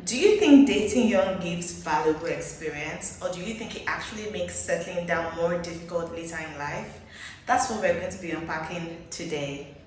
Do you think dating young gives valuable experience, or do you think it actually makes settling down more difficult later in life? That's what we're going to be unpacking today.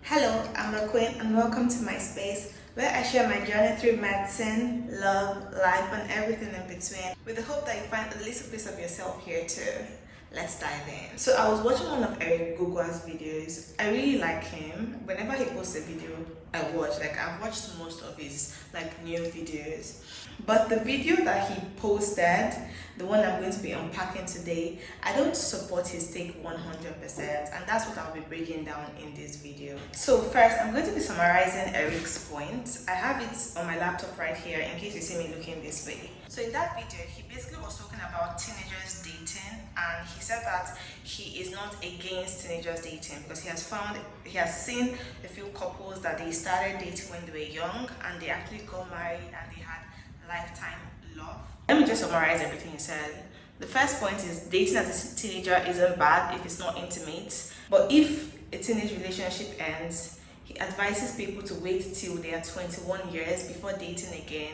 Hello, I'm the Queen, and welcome to my space where I share my journey through medicine, love, life, and everything in between, with the hope that you find a little piece of yourself here too. Let's dive in. So I was watching one of Eric Gugua's videos. I really like him. Whenever he posts a video, I watch. I've watched most of his new videos. But the video that he posted, the one I'm going to be unpacking today, I don't support his take 100%, and that's what I'll be breaking down in this video. So first, I'm going to be summarizing Eric's point. I have it on my laptop right here in case you see me looking this way. So in that video, he basically was talking about teenagers dating, and he said that he is not against teenagers dating because he has seen a few couples that they started dating when they were young and they actually got married and they had lifetime love. Let me just summarize everything he said. The first point is dating as a teenager isn't bad if it's not intimate, but if a teenage relationship ends, he advises people to wait till they are 21 years before dating again.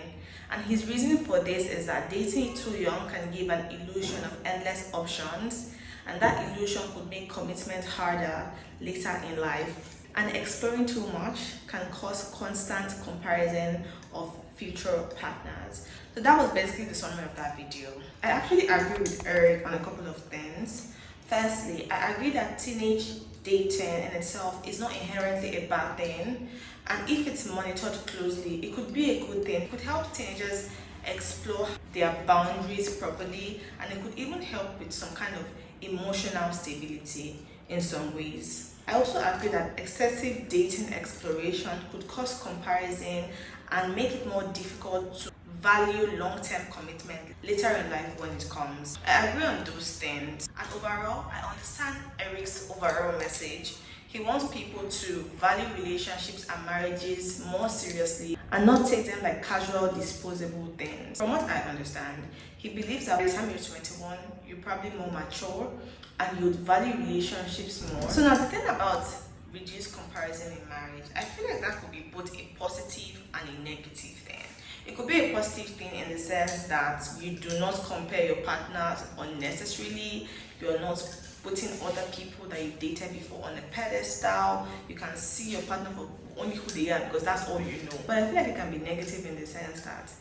And his reason for this is that dating too young can give an illusion of endless options, and that illusion could make commitment harder later in life. And exploring too much can cause constant comparison of future partners. So that was basically the summary of that video. I actually agree with Eric on a couple of things. Firstly, I agree that teenage dating in itself is not inherently a bad thing, and if it's monitored closely, it could be a good thing. It could help teenagers explore their boundaries properly, and it could even help with some kind of emotional stability in some ways. I also agree that excessive dating exploration could cause comparison and make it more difficult to value long-term commitment later in life when it comes. I agree on those things, and overall, I understand Eric's overall message. He wants people to value relationships and marriages more seriously and not take them like casual, disposable things. From what I understand, he believes that by the time you're 21, you're probably more mature and you'd value relationships more. So now the thing about reduced comparison in marriage, I feel like that could be both a positive and a negative thing. It could be a positive thing in the sense that you do not compare your partners unnecessarily. You're not putting other people that you've dated before on a pedestal. You can see your partner for only who they are because that's all you know. But I feel like it can be negative in the sense that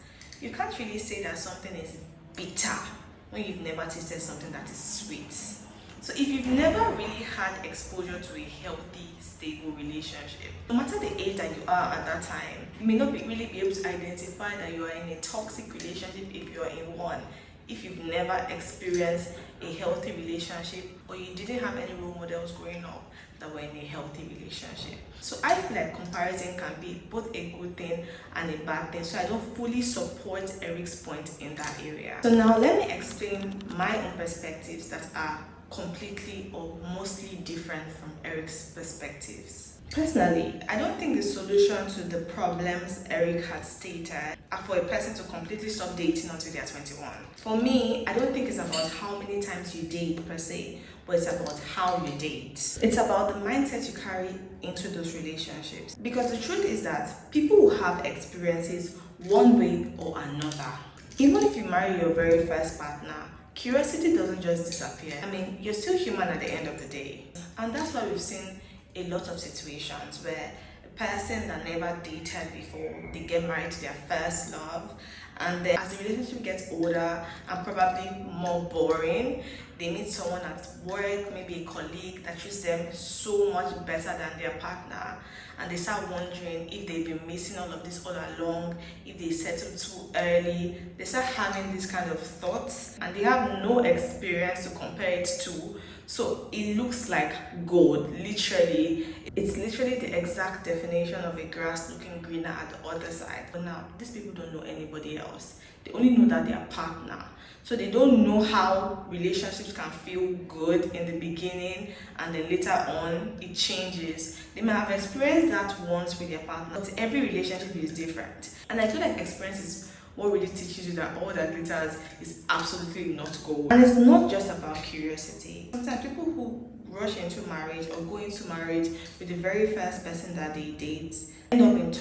you can't really say that something is bitter when you've never tasted something that is sweet. So if you've never really had exposure to a healthy, stable relationship, no matter the age that you are at that time, you may not really be able to identify that you are in a toxic relationship if you are in one. If you've never experienced a healthy relationship, or you didn't have any role models growing up that were in a healthy relationship. So I feel like comparison can be both a good thing and a bad thing. So I don't fully support Eric's point in that area. So now let me explain my own perspectives that are completely or mostly different from Eric's perspectives. Personally, I don't think the solution to the problems Eric had stated are for a person to completely stop dating until they are 21. For me, I don't think it's about how many times you date per se, but it's about how you date. It's about the mindset you carry into those relationships. Because the truth is that people will have experiences one way or another. Even if you marry your very first partner, curiosity doesn't just disappear. I mean, you're still human at the end of the day. And that's why we've seen a lot of situations where a person that never dated before, they get married to their first love, and then as the relationship gets older and probably more boring, they meet someone at work, maybe a colleague that treats them so much better than their partner, and they start wondering if they've been missing all of this all along, if they settled too early. They start having these kind of thoughts, and they have no experience to compare it to. So it looks like gold, literally. It's literally the exact definition of a grass looking greener at the other side. But now, these people don't know anybody else. They only know that they are partner. So they don't know how relationships can feel good in the beginning and then later on it changes. They might have experienced that once with their partner, but every relationship is different. And I feel like experience is what really teaches you that all that glitters is absolutely not gold. And it's not just about curiosity. Sometimes people who rush into marriage or go into marriage with the very first person that they date end up in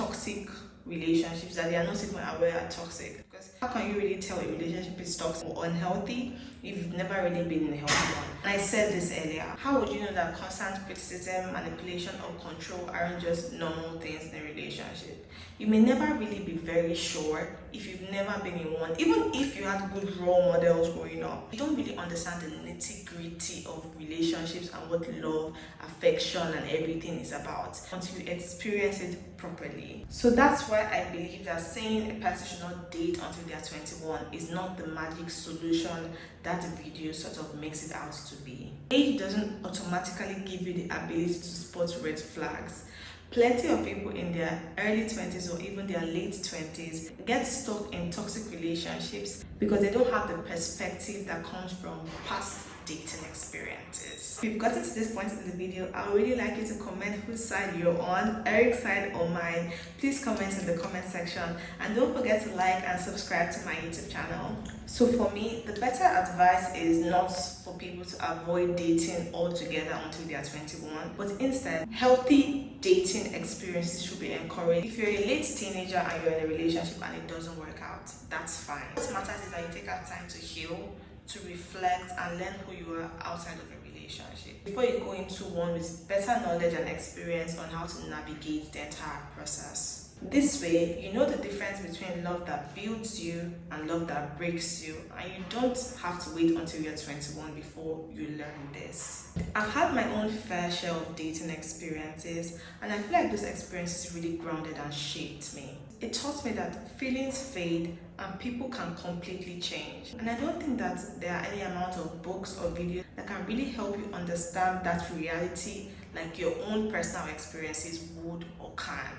relationships that they are not even aware are toxic. Because how can you really tell a relationship is toxic or unhealthy if you've never really been in a healthy one? And I said this earlier. How would you know that constant criticism, manipulation, or control aren't just normal things in a relationship? You may never really be very sure if you've never been in one. Even if you had good role models growing up, you don't really understand the nitty-gritty of relationships and what love, affection, and everything is about until you experience it properly. So that's why I believe that saying a person should not date until they are 21 is not the magic solution that the video sort of makes it out to be. Age doesn't automatically give you the ability to spot red flags. Plenty of people in their early 20s or even their late 20s get stuck in toxic relationships because they don't have the perspective that comes from past dating experiences. If you've gotten to this point in the video, I would really like you to comment whose side you're on, Eric's side or mine. Please comment in the comment section, and don't forget to like and subscribe to my YouTube channel. So for me, the better advice is not for people to avoid dating altogether until they are 21, but instead, healthy dating experiences should be encouraged. If you're a late teenager and you're in a relationship and it doesn't work out, that's fine. What matters is that you take out time to heal, to reflect, and learn who you are outside of a relationship before you go into one with better knowledge and experience on how to navigate the entire process. This way, you know the difference between love that builds you and love that breaks you, and you don't have to wait until you're 21 before you learn this. I've had my own fair share of dating experiences, and I feel like those experiences really grounded and shaped me. It taught me that feelings fade and people can completely change. And I don't think that there are any amount of books or videos that can really help you understand that reality like your own personal experiences would or can.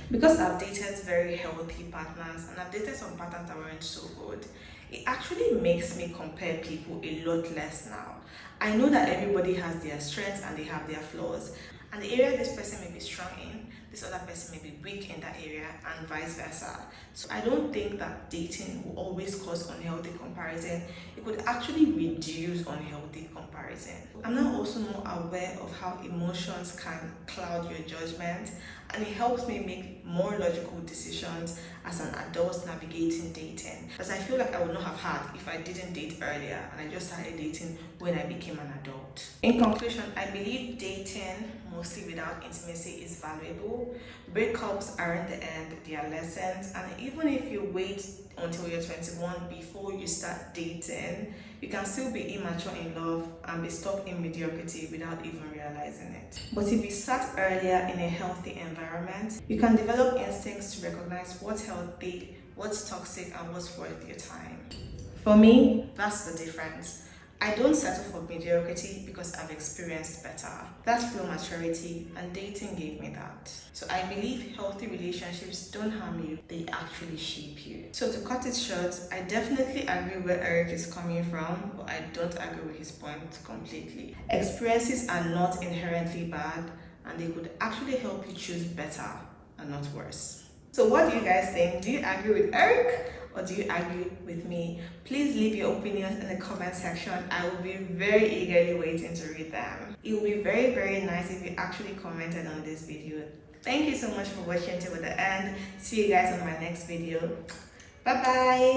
Because I've dated very healthy partners and I've dated some partners that weren't so good, it actually makes me compare people a lot less now. I know that everybody has their strengths and they have their flaws, and the area this person may be strong in, this other person may be weak in that area, and vice versa. So I don't think that dating will always cause unhealthy comparison. It could actually reduce unhealthy comparison. I'm now also more aware of how emotions can cloud your judgment, and it helps me make more logical decisions as an adult navigating dating, as I feel like I would not have had if I didn't date earlier and I just started dating when I became an adult. In conclusion, I believe dating mostly without intimacy is valuable. Breakups aren't the end, they are lessons, and even if you wait until you're 21 before you start dating, you can still be immature in love and be stuck in mediocrity without even realizing it. But if you start earlier in a healthy environment, you can develop instincts to recognize what's healthy, what's toxic, and what's worth your time. For me, that's the difference. I don't settle for mediocrity because I've experienced better. That's real maturity, and dating gave me that. So I believe healthy relationships don't harm you, they actually shape you. So to cut it short, I definitely agree where Eric is coming from, but I don't agree with his point completely. Experiences are not inherently bad, and they could actually help you choose better and not worse. So what do you guys think? Do you agree with Eric? Or do you agree with me? Please leave your opinions in the comment section. I will be very eagerly waiting to read them. It will be very, very nice if you actually commented on this video. Thank you so much for watching till the end. See you guys on my next video. Bye bye.